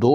2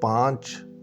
5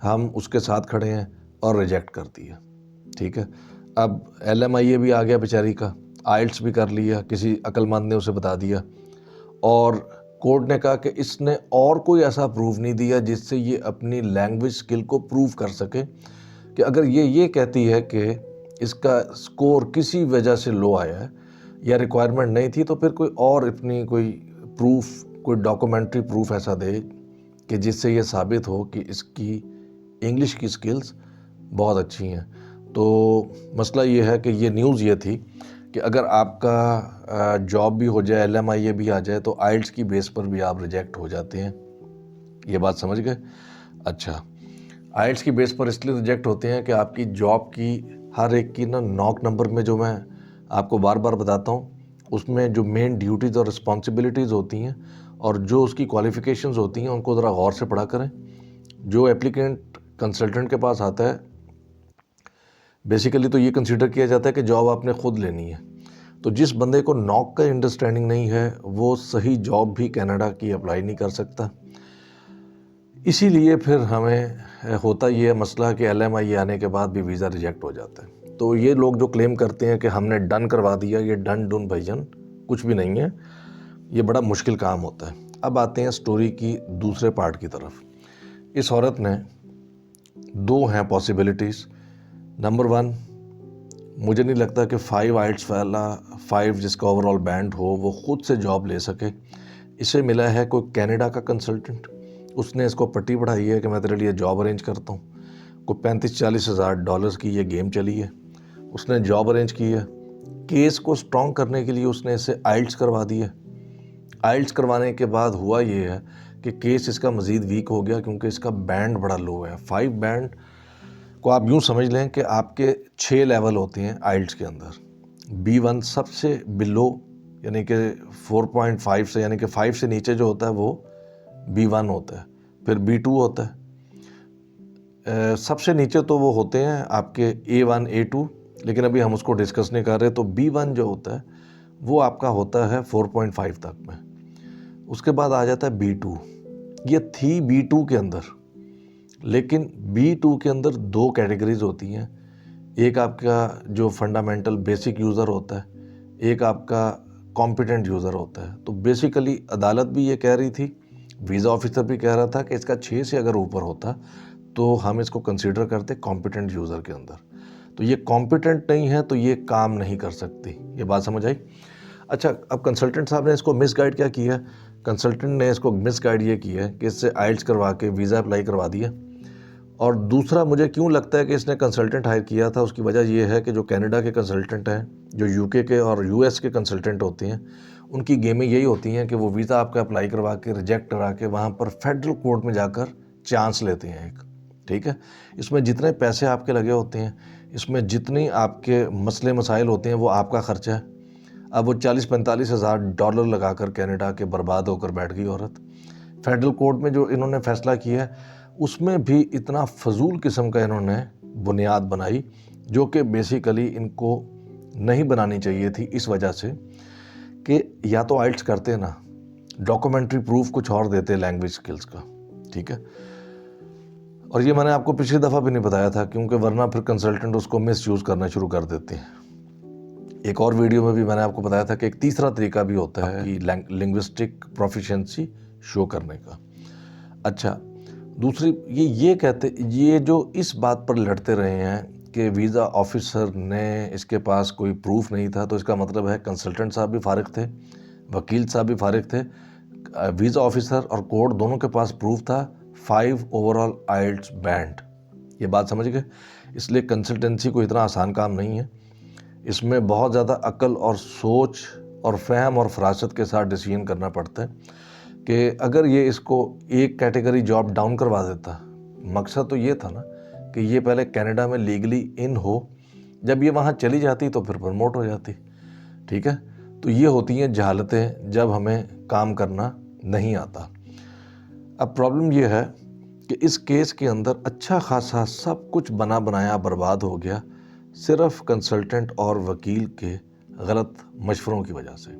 ہم اس کے ساتھ کھڑے ہیں اور ریجیکٹ کر دیا. ٹھیک ہے, اب LMIA بھی آ گیا بیچاری کا, آئلٹس بھی کر لیا, کسی عقل مند نے اسے بتا دیا, اور کورٹ نے کہا کہ اس نے اور کوئی ایسا پروف نہیں دیا جس سے یہ اپنی لینگویج سکل کو پروف کر سکے کہ اگر یہ کہتی ہے کہ اس کا سکور کسی وجہ سے لو آیا ہے یا ریکوائرمنٹ نہیں تھی, تو پھر کوئی اور اپنی کوئی پروف, کوئی ڈاکومنٹری پروف ایسا دے کہ جس سے یہ ثابت ہو کہ اس کی انگلش کی سکلز بہت اچھی ہیں. تو مسئلہ یہ ہے کہ یہ نیوز یہ تھی کہ اگر آپ کا جاب بھی ہو جائے, LMIA بھی آ جائے, تو آئلٹس کی بیس پر بھی آپ ریجیکٹ ہو جاتے ہیں. یہ بات سمجھ گئے؟ اچھا, آئلٹس کی بیس پر اس لیے ریجیکٹ ہوتے ہیں کہ آپ کی جاب کی ہر ایک کی ناک نمبر میں, جو میں آپ کو بار بار بتاتا ہوں, اس میں جو مین ڈیوٹیز اور رسپانسبلٹیز ہوتی ہیں اور جو اس کی کوالیفیکیشنز ہوتی ہیں, ان کو ذرا غور سے پڑھا کریں. جو اپلیکینٹ کنسلٹنٹ کے پاس آتا ہے, بیسیکلی تو یہ کنسیڈر کیا جاتا ہے کہ جاب آپ نے خود لینی ہے. تو جس بندے کو ناک کا انڈرسٹینڈنگ نہیں ہے وہ صحیح جاب بھی کینیڈا کی اپلائی نہیں کر سکتا. اسی لیے پھر ہمیں ہوتا یہ مسئلہ کہ LMIA آنے کے بعد بھی ویزا ریجیکٹ ہو جاتا ہے. تو یہ لوگ جو کلیم کرتے ہیں کہ ہم نے ڈن کروا دیا, یہ ڈن بھائیجن کچھ بھی نہیں ہے, یہ بڑا مشکل کام ہوتا ہے. اب آتے ہیں سٹوری کی دوسرے پارٹ کی طرف. اس عورت نے 2 ہیں پاسبلٹیز. نمبر 1, مجھے نہیں لگتا کہ 5 آئلٹس والا 5 جس کا اوور آل بینڈ ہو وہ خود سے جاب لے سکے. اسے ملا ہے کوئی کینیڈا کا کنسلٹنٹ, اس نے اس کو پٹی پڑھائی ہے کہ میں تیرے لیے جاب ارینج کرتا ہوں. کوئی $35,000-40,000 کی یہ گیم چلی ہے. اس نے جاب ارینج کی ہے. کیس کو سٹرونگ کرنے کے لیے اس نے اسے آئلٹس کروا دی ہے. آئلٹس کروانے کے بعد ہوا یہ ہے کہ کیس اس کا مزید ویک ہو گیا کیونکہ اس کا بینڈ بڑا لو ہے. 5 بینڈ کو آپ یوں سمجھ لیں کہ آپ کے 6 لیول ہوتے ہیں آئلٹس کے اندر. B1 سب سے بلو, یعنی کہ 4.5 سے, یعنی کہ 5 سے نیچے جو ہوتا ہے وہ B1 ہوتا ہے. پھر B2 ہوتا ہے. سب سے نیچے تو وہ ہوتے ہیں آپ کے A1 A2, لیکن ابھی ہم اس کو ڈسکس نہیں کر رہے. تو B1 جو ہوتا ہے وہ آپ کا ہوتا ہے 4.5 تک میں. اس کے بعد آ جاتا ہے B2. یہ تھی B2 کے اندر, لیکن B2 کے اندر 2 کیٹیگریز ہوتی ہیں. ایک آپ کا جو فنڈامنٹل بیسک یوزر ہوتا ہے, ایک آپ کا کمپیٹنٹ یوزر ہوتا ہے. تو بیسیکلی عدالت بھی یہ کہہ رہی تھی, ویزا آفیسر بھی کہہ رہا تھا کہ اس کا 6 سے اگر اوپر ہوتا تو ہم اس کو کنسیڈر کرتے کمپیٹنٹ یوزر کے اندر. تو یہ کمپیٹنٹ نہیں ہے تو یہ کام نہیں کر سکتی. یہ بات سمجھ آئی؟ اچھا, اب کنسلٹنٹ صاحب نے اس کو مس گائیڈ کیا کیا ہے؟ کنسلٹنٹ نے اس کو مس گائیڈ یہ کیا ہے کہ اس سے آئلٹس کروا کے ویزا اپلائی کروا دیا. اور دوسرا مجھے کیوں لگتا ہے کہ اس نے کنسلٹنٹ ہائر کیا تھا, اس کی وجہ یہ ہے کہ جو کینیڈا کے کنسلٹنٹ ہیں, جو UK کے اور US کے کنسلٹنٹ ہوتے ہیں, ان کی گیمیں یہی ہوتی ہیں کہ وہ ویزا آپ کا اپلائی کروا کے ریجیکٹ کرا کے وہاں پر فیڈرل کورٹ میں جا کر چانس لیتے ہیں ایک. ٹھیک ہے, اس میں جتنے پیسے آپ کے لگے ہوتے ہیں, اس میں جتنی آپ کے مسئلے مسائل ہوتے ہیں, وہ آپ کا خرچہ ہے. اب وہ $40,000-45,000 لگا کر کینیڈا کے برباد ہو کر بیٹھ گئی عورت. فیڈرل کورٹ میں جو انہوں نے فیصلہ کیا ہے اس میں بھی اتنا فضول قسم کا انہوں نے بنیاد بنائی جو کہ بیسیکلی ان کو نہیں بنانی چاہیے تھی, اس وجہ سے کہ یا تو آئلٹس کرتے نا, ڈاکومنٹری پروف کچھ اور دیتے لینگویج سکلز کا. ٹھیک ہے, اور یہ میں نے آپ کو پچھلی دفعہ بھی نہیں بتایا تھا کیونکہ ورنہ پھر کنسلٹنٹ اس کو مس یوز کرنا شروع کر دیتے ہیں. ایک اور ویڈیو میں بھی میں نے آپ کو بتایا تھا کہ ایک تیسرا طریقہ بھی ہوتا ہے لنگوسٹک پروفیشنسی شو کرنے کا. اچھا, دوسری یہ کہتے, یہ جو اس بات پر لڑتے رہے ہیں کہ ویزا آفیسر نے اس کے پاس کوئی پروف نہیں تھا, تو اس کا مطلب ہے کنسلٹنٹ صاحب بھی فارغ تھے, وکیل صاحب بھی فارغ تھے, ویزا آفیسر اور کورٹ دونوں کے پاس پروف تھا 5 اوور آل آئلٹس بینڈ. یہ بات سمجھ گئے؟ اس لیے کنسلٹنسی کو اتنا آسان کام نہیں ہے. اس میں بہت زیادہ عقل اور سوچ اور فہم اور فراست کے ساتھ ڈیسیژن کرنا پڑتا ہے کہ اگر یہ اس کو ایک کیٹیگری جاب ڈاؤن کروا دیتا, مقصد تو یہ تھا نا کہ یہ پہلے کینیڈا میں لیگلی ان ہو, جب یہ وہاں چلی جاتی تو پھر پروموٹ ہو جاتی. ٹھیک ہے, تو یہ ہوتی ہیں جہالتیں جب ہمیں کام کرنا نہیں آتا. اب پرابلم یہ ہے کہ اس کیس کے اندر اچھا خاصا سب کچھ بنا بنایا برباد ہو گیا, صرف کنسلٹنٹ اور وکیل کے غلط مشوروں کی وجہ سے.